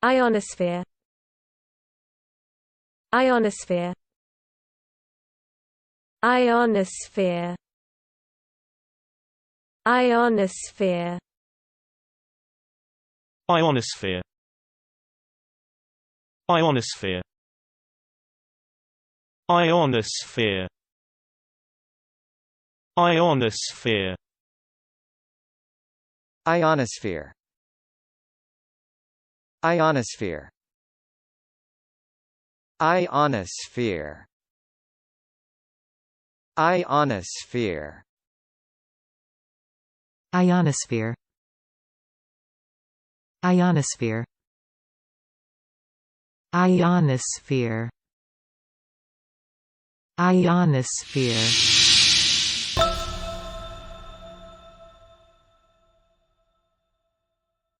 Ionosphere. Ionosphere. Ionosphere. Ionosphere. Ionosphere. Ionosphere. Ionosphere. Ionosphere. Ionosphere. Ionosphere. Ionosphere. Ionosphere. Ionosphere. Ionosphere. Ionosphere. Ionosphere.